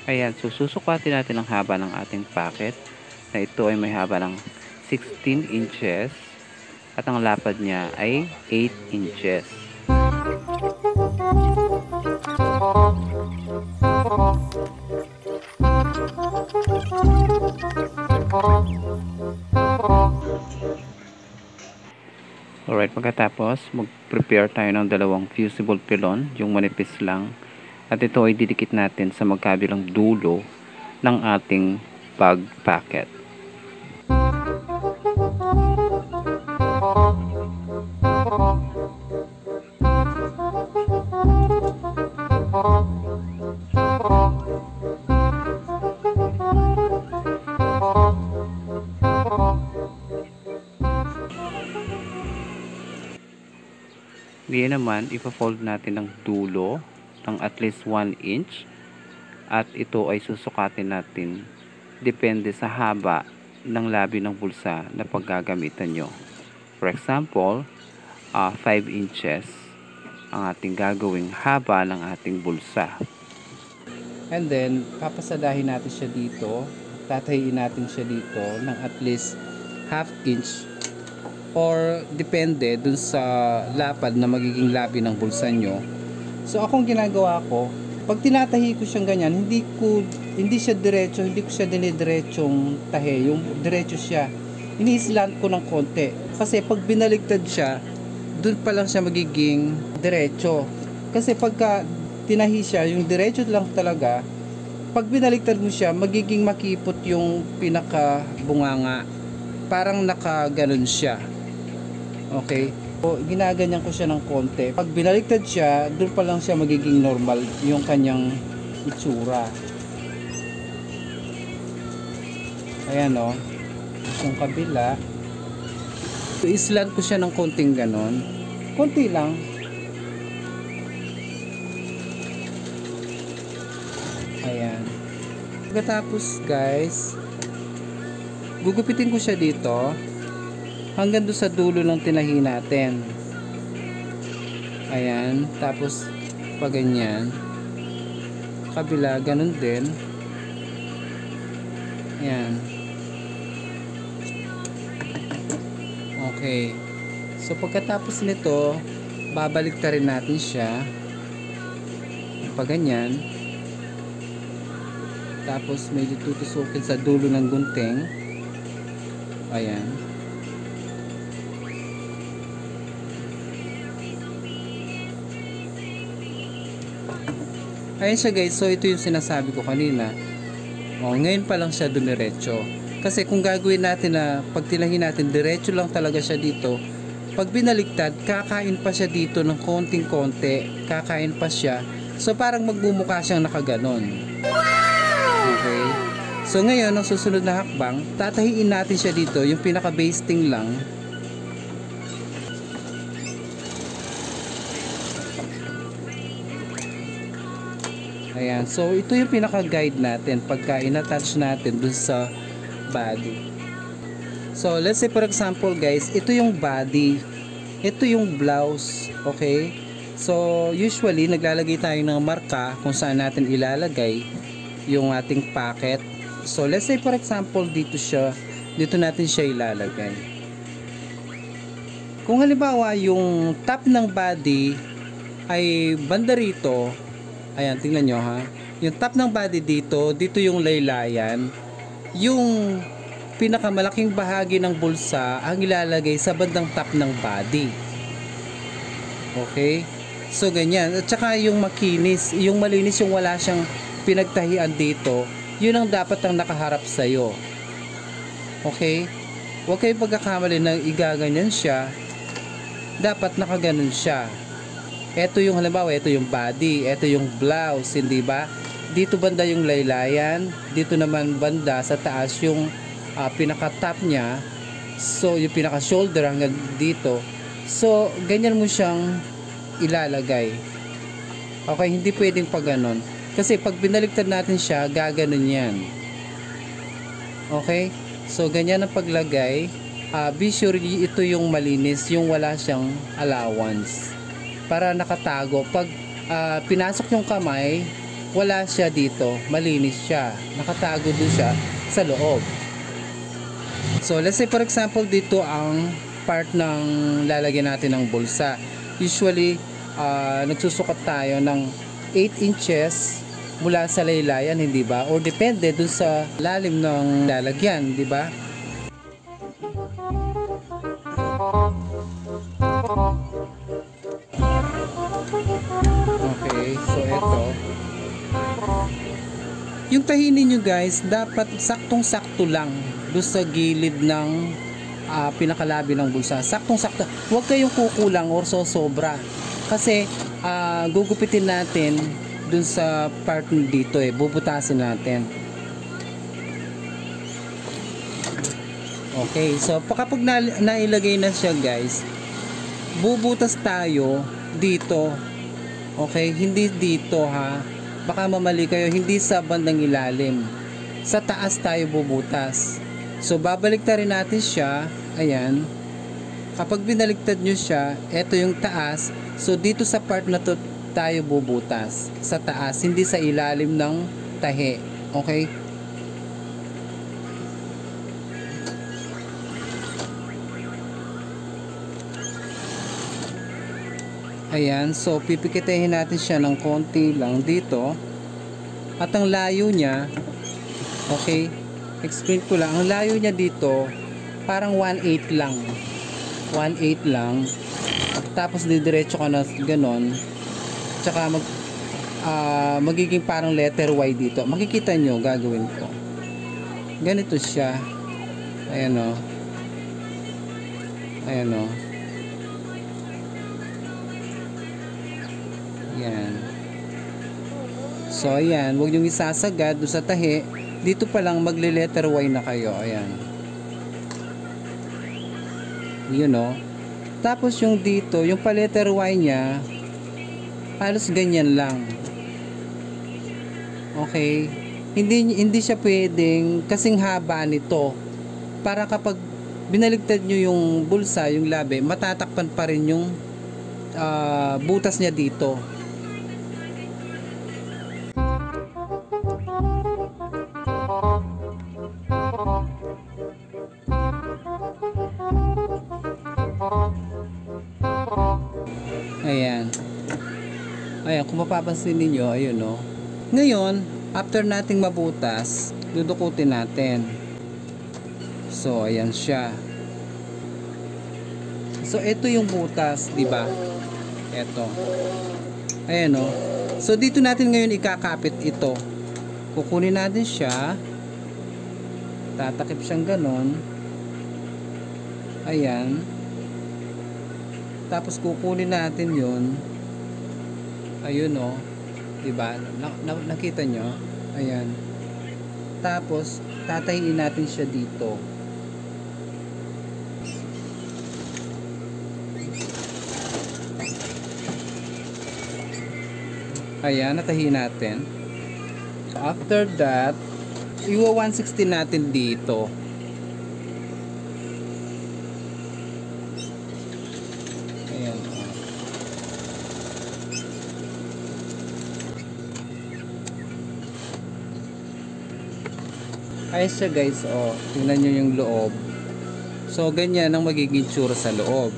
Ayan, so susukatin natin ang haba ng ating packet na ito ay may haba ng 16 inches at ang lapad niya ay 8 inches. Alright, pagkatapos mag-prepare tayo ng dalawang fusible pilon, yung manipis lang, at ito ay didikit natin sa magkabilang dulo ng ating bag packet. Ngayon naman, ipa-fold natin ng dulo ng at least 1 inch at ito ay susukatin natin depende sa haba ng labi ng bulsa na paggagamitan nyo. For example, 5 inches ang ating gagawing haba ng ating bulsa. And then, papasadahin natin siya dito, tatahiin natin siya dito ng at least half inch or depende dun sa lapad na magiging labi ng bulsa nyo. So akong ginagawa ko, pag tinatahi ko siyang ganyan, hindi siya diretso, hindi ko siya dinidiretsong tahi, yung diretso siya. Ini-slant ko ng konti. Kasi pag binaligtad siya, dun pa lang siya magiging diretso. Kasi pagka tinahi siya, yung diretso lang talaga, pag binaligtad mo siya, magiging makipot yung pinaka bunganga. Parang nakaganon siya. Okay, so ginaganyan ko siya ng konti. Pag binaliktad siya, doon pa lang siya magiging normal yung kanyang itsura. Ayan o, yung kabila. So islant ko siya ng konting ganon. Konti lang. Ayan. Pagkatapos guys, gugupitin ko siya dito hanggang doon sa dulo ng tinahi natin. Ayan, tapos pag ganyan, kabila ganun din. Ayan. Okay, so pagkatapos nito, babalik ta rin natin siya pag ganyan, tapos medyo tutusukin sa dulo ng gunting. Ayan. Ayan siya guys, so ito yung sinasabi ko kanina. Ngayon pa lang siya dumiretso. Kasi kung gagawin natin na pag tinahin natin, diretso lang talaga siya dito. Pag binaliktad, kakain pa siya dito ng konting-konti. Kakain pa siya. So parang magmumukha siyang nakaganon. Okay. So ngayon, ang susunod na hakbang, tatahiin natin siya dito, yung pinaka-basting lang. Ayan, so ito yung pinaka-guide natin pagka in-attach natin dun sa body. So let's say for example guys, ito yung body, ito yung blouse, okay? So usually naglalagay tayo ng marka kung saan natin ilalagay yung ating packet. So let's say for example dito natin siya ilalagay. Kung halimbawa yung top ng body ay banda rito, ayan, tingnan nyo ha. Yung top ng body dito yung laylayan. Yung pinakamalaking bahagi ng bulsa ang ilalagay sa bandang top ng body. Okay? So, ganyan. At saka yung makinis, yung malinis, yung wala siyang pinagtahian dito, yun ang dapat ang nakaharap sa'yo. Okay? Huwag kayong pagkakamali na igaganyan siya. Dapat nakaganon siya. Ito yung halimbawa, ito yung body, ito yung blouse, hindi ba? Dito banda yung laylayan, dito naman banda sa taas yung pinaka-top niya. So, yung pinaka-shoulder hanggang dito. So, ganyan mo siyang ilalagay. Okay, hindi pwedeng pag ganon. Kasi pag binaliktad natin siya, gaganon yan. Okay? So, ganyan ang paglagay. Be sure ito yung malinis, yung wala siyang allowance. Para nakatago. Pag pinasok yung kamay, wala siya dito, malinis siya, nakatago doon siya sa loob. So let's say for example, dito ang part ng lalagyan natin ng bulsa. Usually nagsusukat tayo ng 8 inches mula sa laylayan, hindi ba? Or depende dun sa lalim ng lalagyan, di ba? Okay, so ito. Yung tahi ninyo guys, dapat saktong-sakto lang doon sa gilid ng pinakalabi ng bulsa. Saktong-sakto. Huwag kayong kukulang or sobra. Kasi gugupitin natin dun sa part dito bubutasin natin. Okay, so kapag nailagay na siya guys, bubutas tayo dito. Okay, hindi dito ha. Baka mamali kayo, hindi sa bandang ilalim. Sa taas tayo bubutas. So babaliktad rin natin siya. Ayan. Kapag binaliktad nyo siya, ito yung taas. So dito sa part na to tayo bubutas. Sa taas, hindi sa ilalim ng tahi. Okay? Ayan, so pipikitahin natin siya ng konti lang dito. At ang layo niya, okay, explain ko lang, ang layo niya dito, parang 1/8 lang. 1/8 lang. Tapos didiretso ka na ganon. Tsaka magiging parang letter Y dito. Makikita nyo, gagawin ko. Ganito siya. Ayan o. Ayan o. Yan. So ayan, huwag yung isasagad doon sa tahi. Dito pa lang magle-letter Y na kayo. Ayan. Yun o. Tapos yung dito, yung pa-letter Y nya, halos ganyan lang. Okay. Hindi siya pwedeng kasing haba nito. Para kapag binaligtad nyo yung bulsa, yung labi, matatakpan pa rin yung butas niya dito. Ayan. Ayan, kung mapapansin ninyo, ayun o. Ngayon, after nating mabutas, dudukutin natin. So, ayan siya. So, ito yung butas, di ba? Ito. Ayan o. So, dito natin ngayon ikakapit ito. Kukunin natin siya. Tatakip siyang ganon. Ayan. Tapos kukunin natin yun. Ayun o. Diba? Nakita nyo? Ayan. Tapos tatahiin natin siya dito. Ayan, natahiin natin. So after that, iwa 160 natin dito. Ayos siya guys, oh. Tingnan nyo yung loob. So ganyan ang magiging tsura sa loob.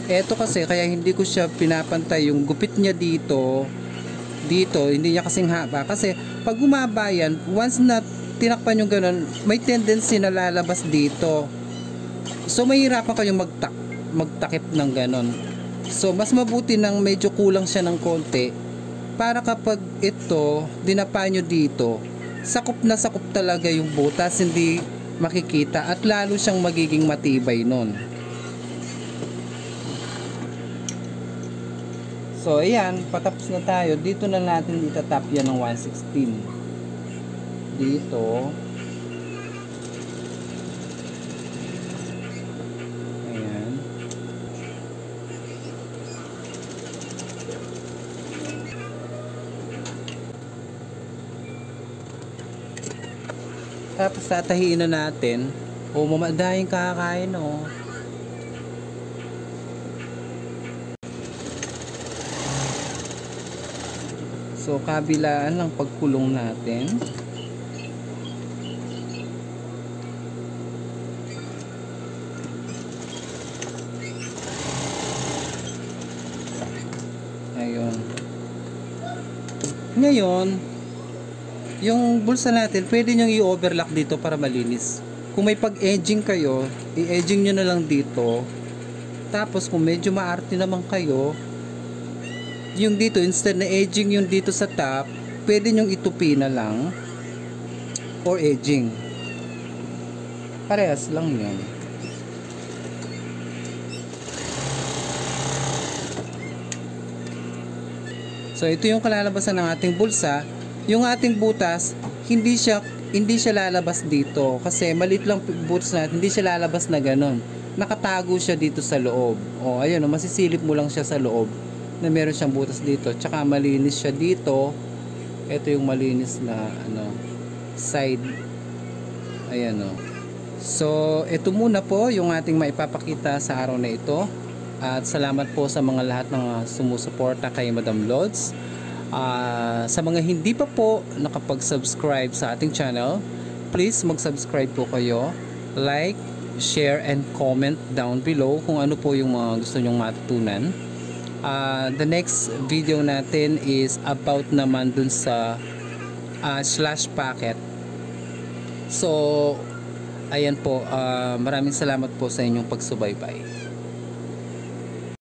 Eto kasi kaya hindi ko siya pinapantay yung gupit niya dito. Hindi niya kasing haba. Kasi pag humaba yan, once na tinakpan yung ganun, may tendency na lalabas dito. So mahirapan kayong magtakip ng ganun. So mas mabuti nang medyo kulang siya ng konti. Para kapag ito, dinapa nyo dito, sakop na sakop talaga yung butas, hindi makikita at lalo siyang magiging matibay nun. So ayan, patapos na tayo. Dito na natin itatap yan ng 116 dito. Ayan. Tapos tatahiin na natin. O mamadahing kakain o. So kabilaan ng pagkulong natin. Ayun. Ngayon, yung bulsa natin, pwede nyo i-overlock dito para malinis. Kung may pag-edging kayo, i-edging nyo na lang dito. Tapos kung medyo maarte naman kayo, yung dito, instead na edging yung dito sa top, pwede nyong itupi na lang or edging. Parehas lang yun. So ito yung kalalabasan ng ating bulsa. Yung ating butas, hindi siya lalabas dito kasi maliit lang butas natin, hindi siya lalabas na ganun. Nakatago siya dito sa loob. O ayun, masisilip mo lang siya sa loob na meron siyang butas dito. Tsaka malinis siya dito. Ito yung malinis na side. Ayan o. So ito muna po yung ating maipapakita sa araw na ito. At salamat po sa mga lahat ng sumusuporta kay Madam Lods. Sa mga hindi pa po nakapag-subscribe sa ating channel, please mag-subscribe po kayo, like, share, and comment down below kung ano po yung mga gusto nyong matutunan. The next video natin is about naman dun sa slash packet. So ayan po, maraming salamat po sa inyong pagsubaybay.